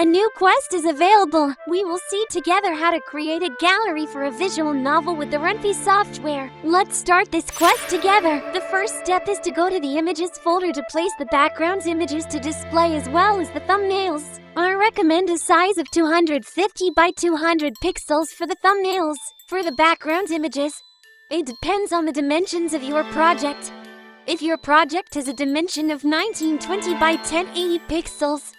A new quest is available. We will see together how to create a gallery for a visual novel with the Ren'Py software. Let's start this quest together. The first step is to go to the images folder to place the background's images to display as well as the thumbnails. I recommend a size of 250 by 200 pixels for the thumbnails. For the background images, it depends on the dimensions of your project. If your project has a dimension of 1920 by 1080 pixels,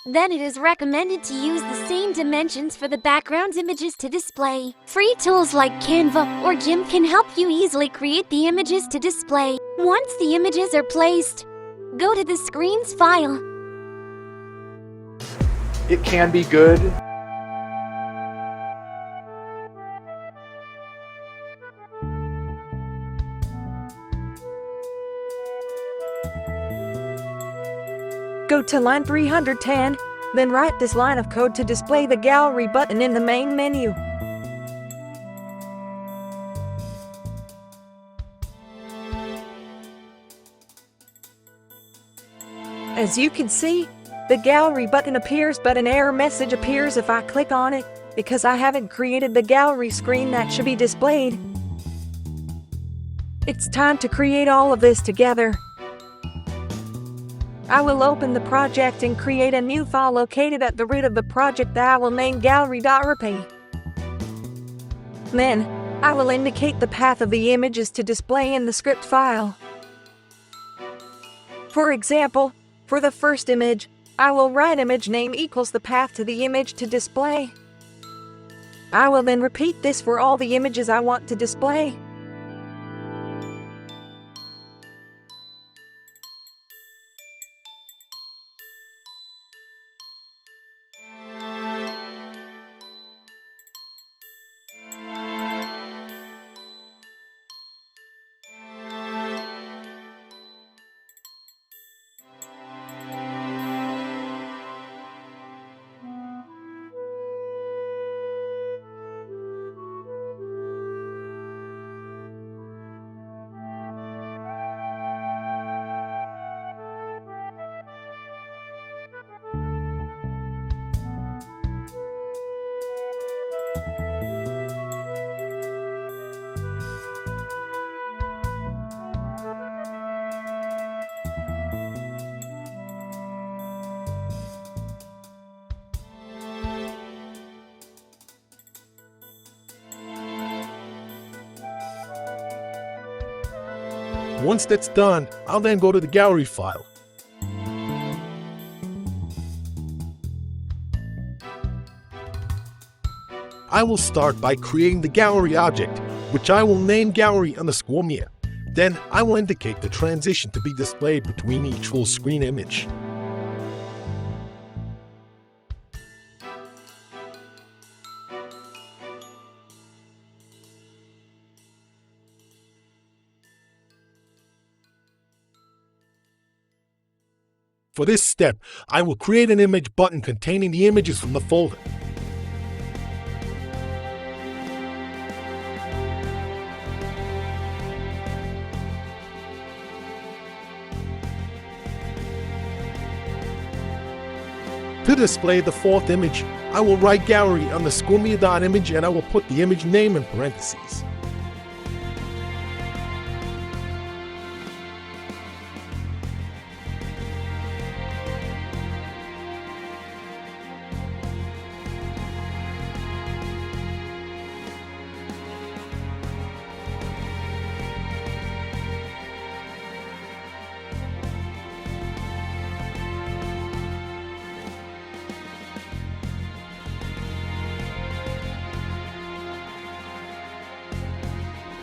then it is recommended to use the same dimensions for the background images to display. Free tools like Canva or GIMP can help you easily create the images to display. Once the images are placed, go to the screens file. It can be good. Go to line 310, then write this line of code to display the gallery button in the main menu. As you can see, the gallery button appears, but an error message appears if I click on it, because I haven't created the gallery screen that should be displayed. It's time to create all of this together. I will open the project and create a new file located at the root of the project that I will name gallery.rp. Then, I will indicate the path of the images to display in the script file. For example, for the first image, I will write image name equals the path to the image to display. I will then repeat this for all the images I want to display. Once that's done, I'll then go to the gallery file. I will start by creating the gallery object, which I will name gallery_me. Then I will indicate the transition to be displayed between each full screen image. For this step, I will create an image button containing the images from the folder. To display the fourth image, I will write gallery_me.image and I will put the image name in parentheses.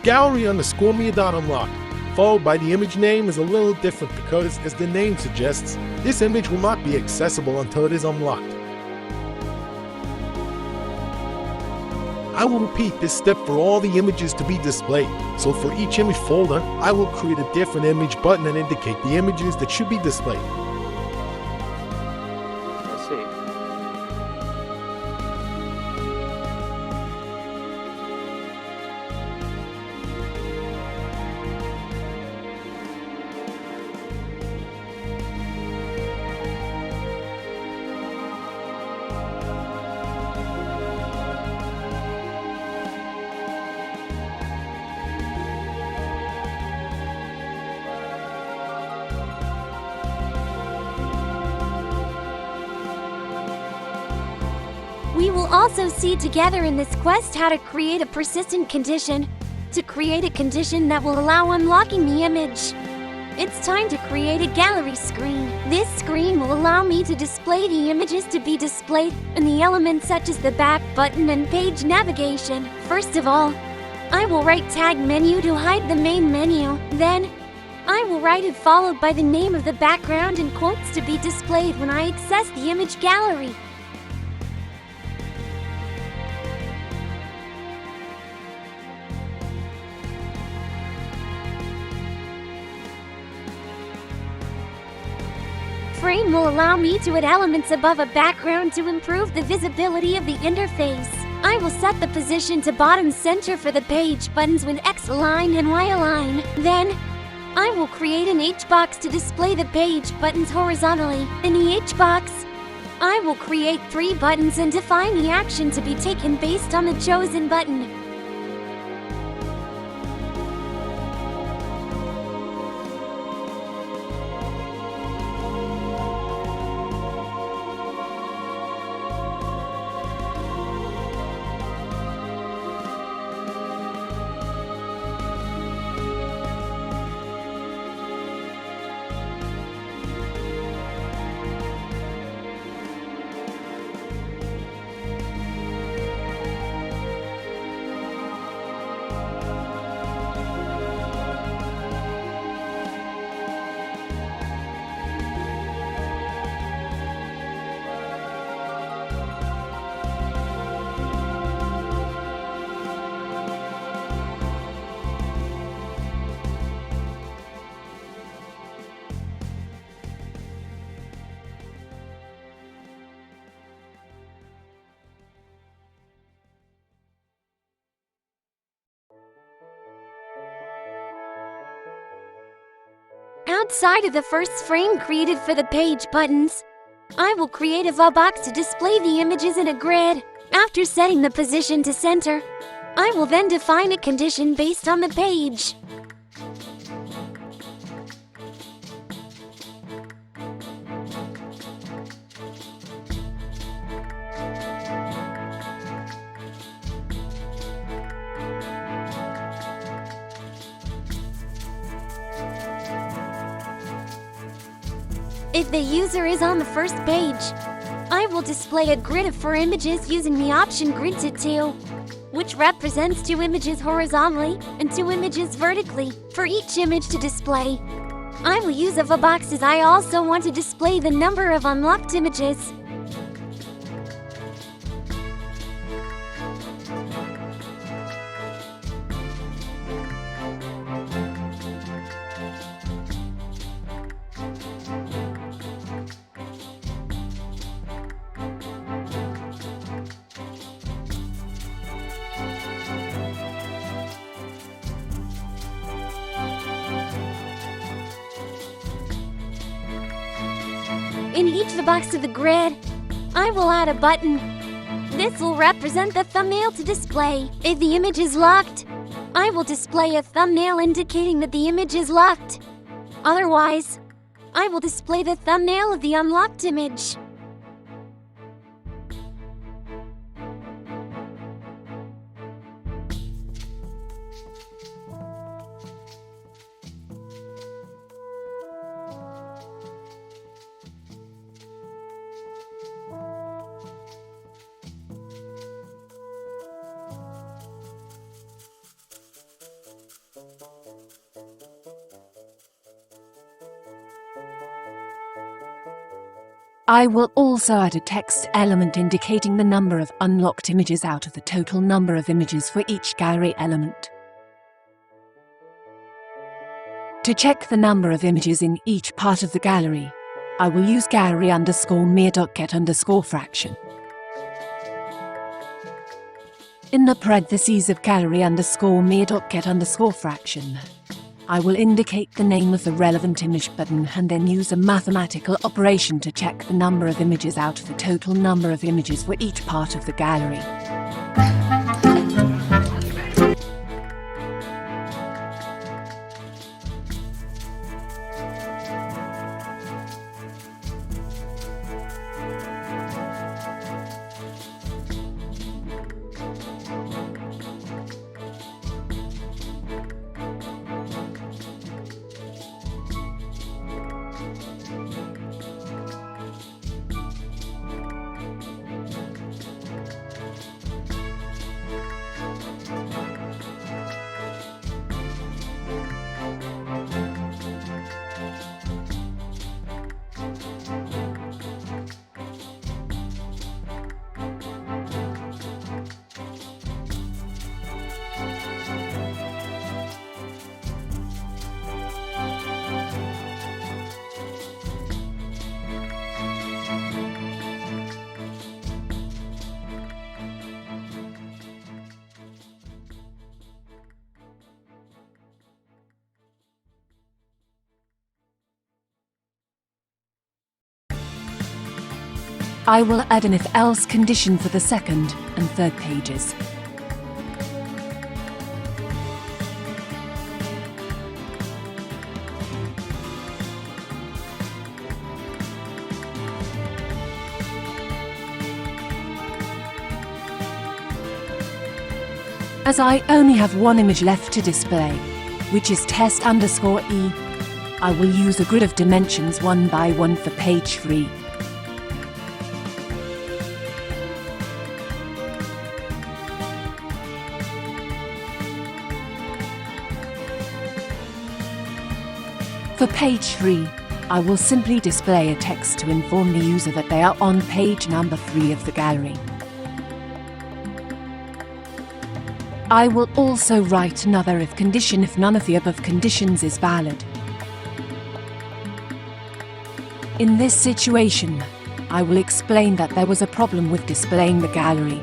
Gallery_me.unlock, followed by the image name, is a little different because, as the name suggests, this image will not be accessible until it is unlocked. I will repeat this step for all the images to be displayed, so for each image folder, I will create a different image button and indicate the images that should be displayed. Let's see. We will also see together in this quest how to create a persistent condition, to create a condition that will allow unlocking the image. It's time to create a gallery screen. This screen will allow me to display the images to be displayed and the elements such as the back button and page navigation. First of all, I will write tag menu to hide the main menu. Then, I will write it followed by the name of the background and quotes to be displayed when I access the image gallery. Frame will allow me to add elements above a background to improve the visibility of the interface. I will set the position to bottom center for the page buttons with X align and Y align. Then, I will create an H box to display the page buttons horizontally. In the H box, I will create 3 buttons and define the action to be taken based on the chosen button. Outside of the first frame created for the page buttons, I will create a box to display the images in a grid. After setting the position to center, I will then define a condition based on the page. If the user is on the first page, I will display a grid of 4 images using the option Grid to 2, which represents 2 images horizontally and 2 images vertically for each image to display. I will use a box as I also want to display the number of unlocked images. In each box of the grid, I will add a button. This will represent the thumbnail to display. If the image is locked, I will display a thumbnail indicating that the image is locked. Otherwise, I will display the thumbnail of the unlocked image. I will also add a text element indicating the number of unlocked images out of the total number of images for each gallery element. To check the number of images in each part of the gallery, I will use gallery_mir.get_fraction. In the parentheses of gallery_mir.get_fraction, I will indicate the name of the relevant image button and then use a mathematical operation to check the number of images out of the total number of images for each part of the gallery. I will add an if-else condition for the second and third pages. As I only have one image left to display, which is test_E, I will use a grid of dimensions 1 by 1 for page 3. For page 3, I will simply display a text to inform the user that they are on page number 3 of the gallery. I will also write another if condition if none of the above conditions is valid. In this situation, I will explain that there was a problem with displaying the gallery.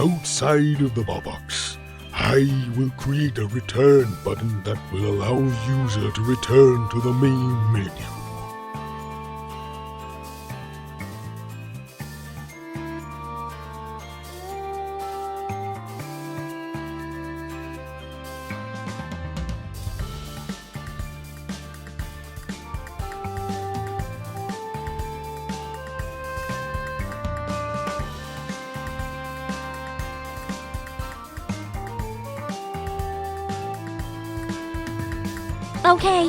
Outside of the box, I will create a return button that will allow the user to return to the main menu. Okay,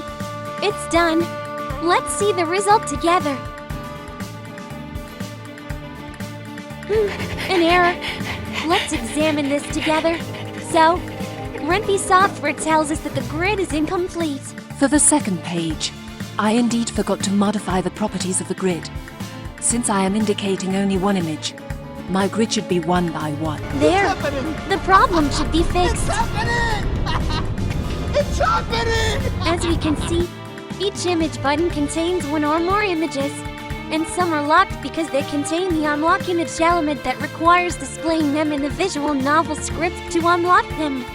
it's done. Let's see the result together. An error. Let's examine this together. So, Ren'Py software tells us that the grid is incomplete. For the second page, I indeed forgot to modify the properties of the grid. Since I am indicating only one image, my grid should be 1 by 1. There. The problem should be fixed. It's happening! As we can see, each image button contains one or more images, and some are locked because they contain the unlock image element that requires displaying them in the visual novel script to unlock them.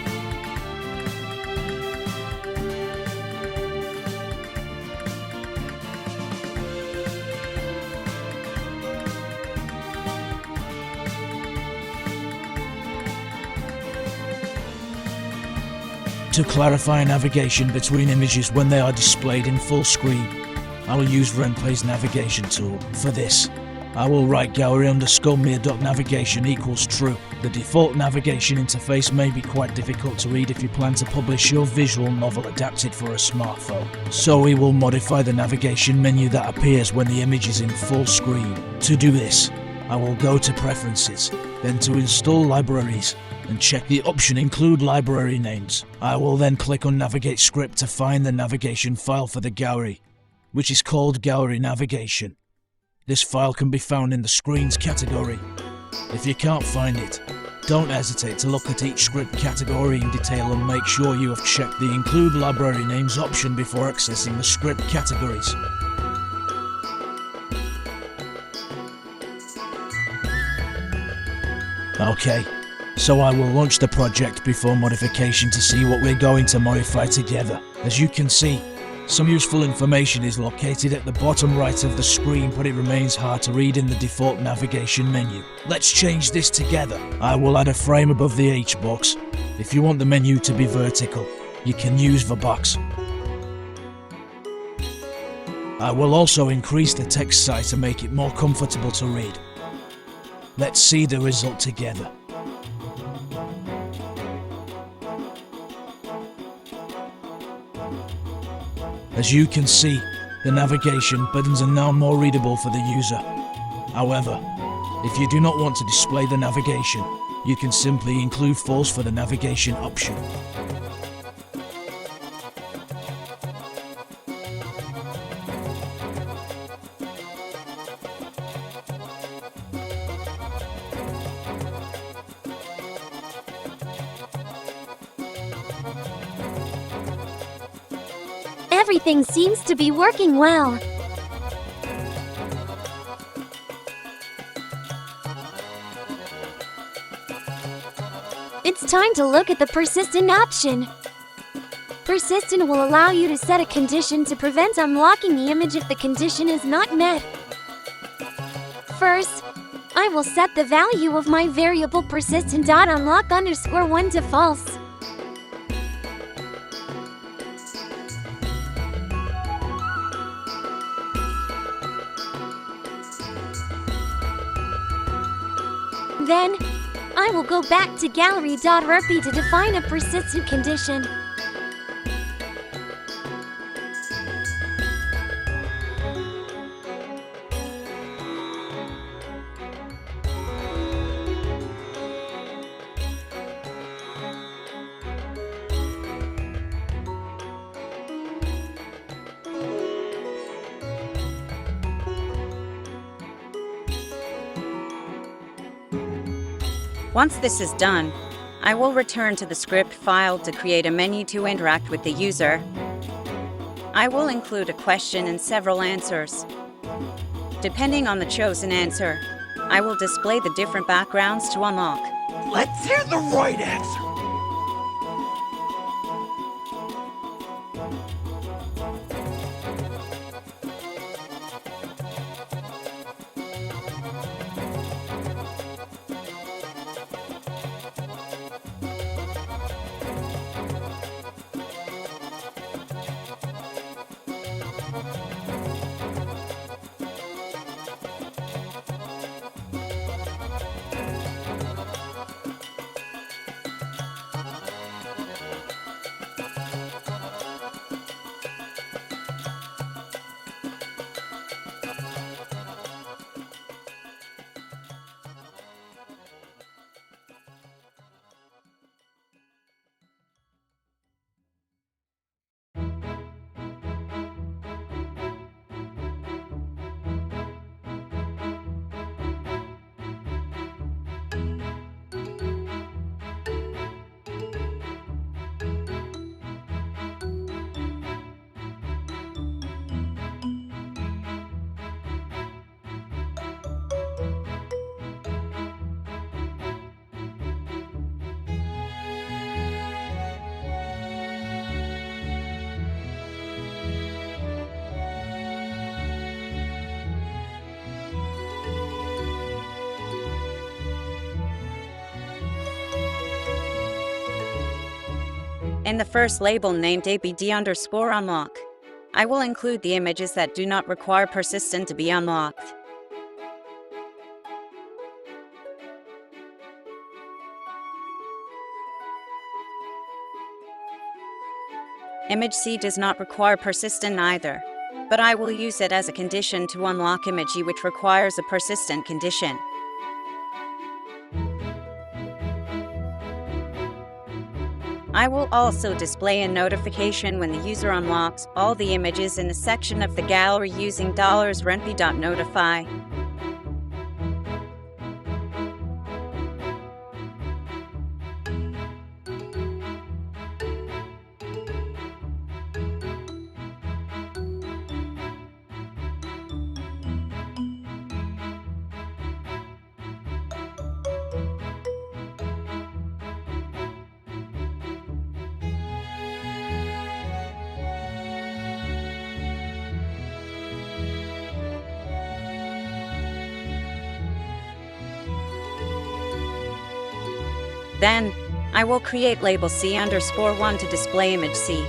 To clarify navigation between images when they are displayed in full screen, I will use Ren'Py's navigation tool. For this, I will write gallery_mere.navigation equals true. The default navigation interface may be quite difficult to read if you plan to publish your visual novel adapted for a smartphone. So we will modify the navigation menu that appears when the image is in full screen. To do this, I will go to Preferences, then to Install Libraries, and check the option Include Library Names. I will then click on Navigate Script to find the navigation file for the gallery, which is called Gallery Navigation. This file can be found in the Screens category. If you can't find it, don't hesitate to look at each script category in detail and make sure you have checked the Include Library Names option before accessing the script categories. Okay. So I will launch the project before modification to see what we're going to modify together. As you can see, some useful information is located at the bottom right of the screen, but it remains hard to read in the default navigation menu. Let's change this together. I will add a frame above the H box. If you want the menu to be vertical, you can use the box. I will also increase the text size to make it more comfortable to read. Let's see the result together. As you can see, the navigation buttons are now more readable for the user. However, if you do not want to display the navigation, you can simply include false for the navigation option. Everything seems to be working well. It's time to look at the persistent option. Persistent will allow you to set a condition to prevent unlocking the image if the condition is not met. First, I will set the value of my variable persistent.unlock_1 to false. Then, I will go back to gallery.rp to define a persistent condition. Once this is done, I will return to the script file to create a menu to interact with the user. I will include a question and several answers. Depending on the chosen answer, I will display the different backgrounds to unlock. Let's hear the right answer. In the first label named ABD_unlock, I will include the images that do not require persistent to be unlocked. Image C does not require persistent either, but I will use it as a condition to unlock image E, which requires a persistent condition. I will also display a notification when the user unlocks all the images in the section of the gallery using $renpy.notify. Then, I will create label C_1 to display image C,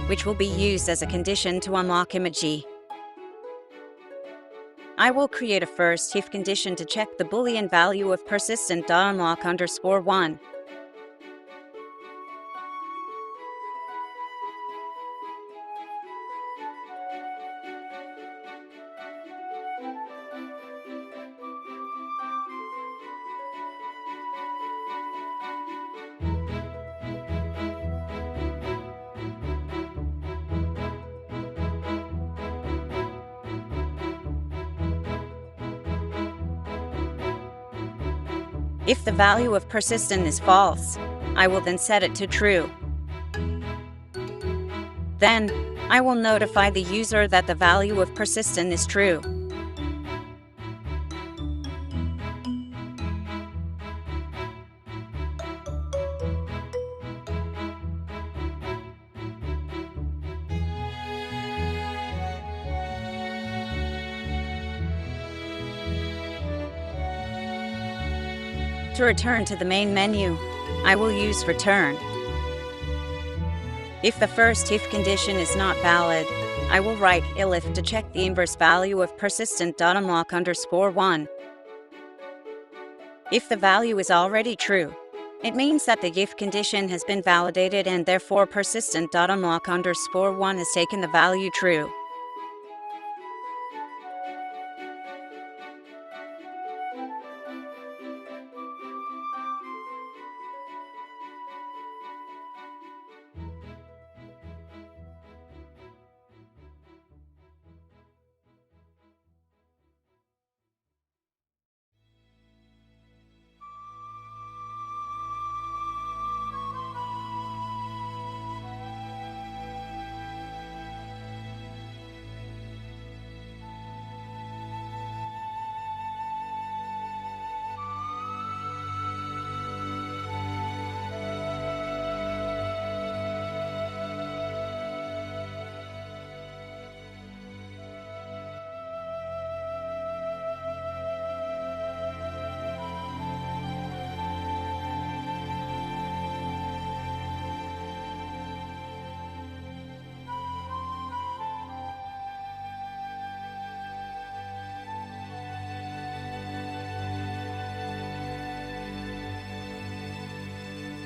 which will be used as a condition to unlock image E. I will create a first if condition to check the Boolean value of persistent.unlock_1. If the value of persistent is false, I will then set it to true. Then, I will notify the user that the value of persistent is true. To return to the main menu, I will use return. If the first if condition is not valid, I will write elif to check the inverse value of persistent.unlock_1. If the value is already true, it means that the if condition has been validated and therefore persistent.unlock_1 has taken the value true.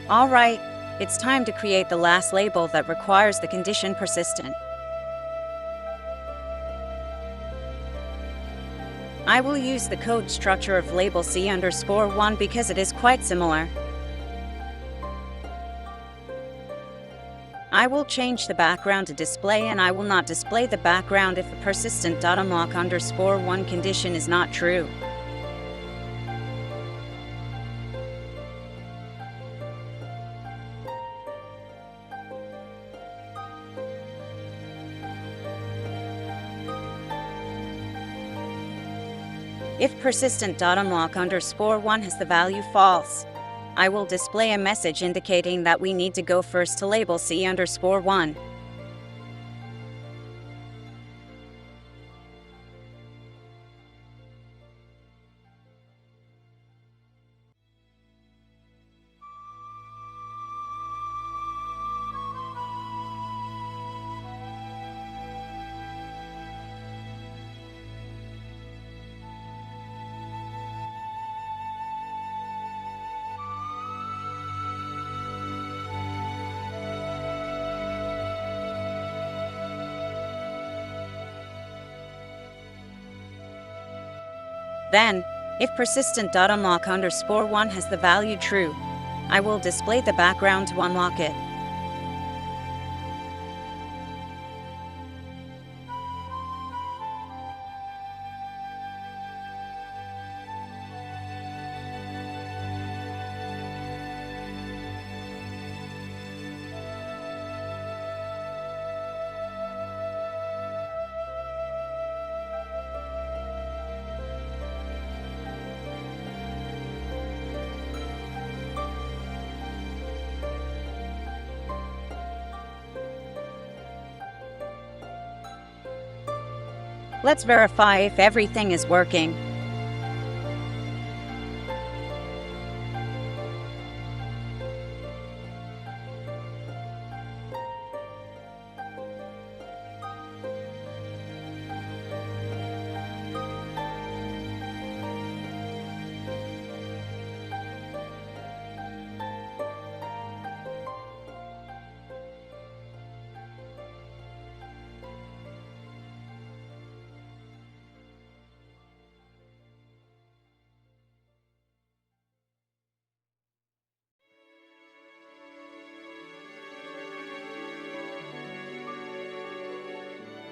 Alright, it's time to create the last label that requires the condition persistent. I will use the code structure of label C_1 because it is quite similar. I will change the background to display, and I will not display the background if the persistent.unlock_1 condition is not true. If persistent.unlock_1 has the value false, I will display a message indicating that we need to go first to label C_1. Then, if persistent.unlock_1 has the value true, I will display the background to unlock it. Let's verify if everything is working.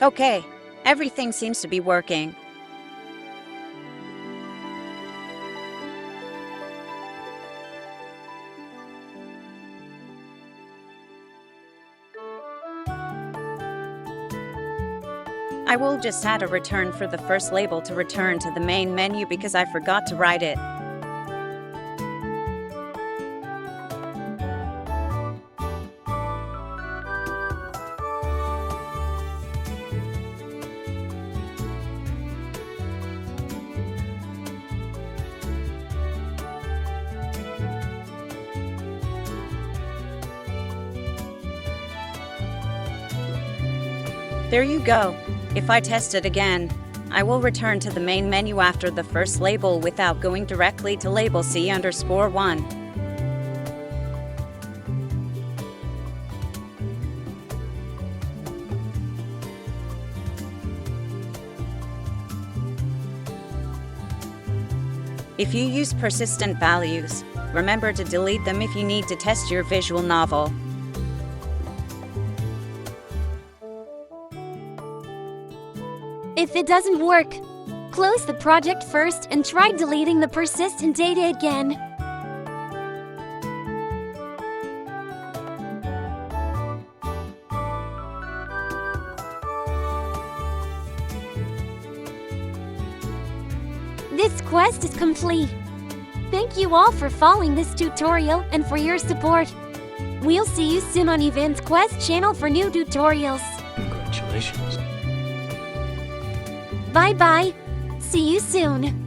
Okay, everything seems to be working. I will just add a return for the first label to return to the main menu because I forgot to write it. There you go. If I test it again, I will return to the main menu after the first label without going directly to label C_1. If you use persistent values, remember to delete them if you need to test your visual novel. If it doesn't work, close the project first and try deleting the persistent data again. This quest is complete. Thank you all for following this tutorial and for your support. We'll see you soon on Events Quest channel for new tutorials. Congratulations. Bye bye. See you soon.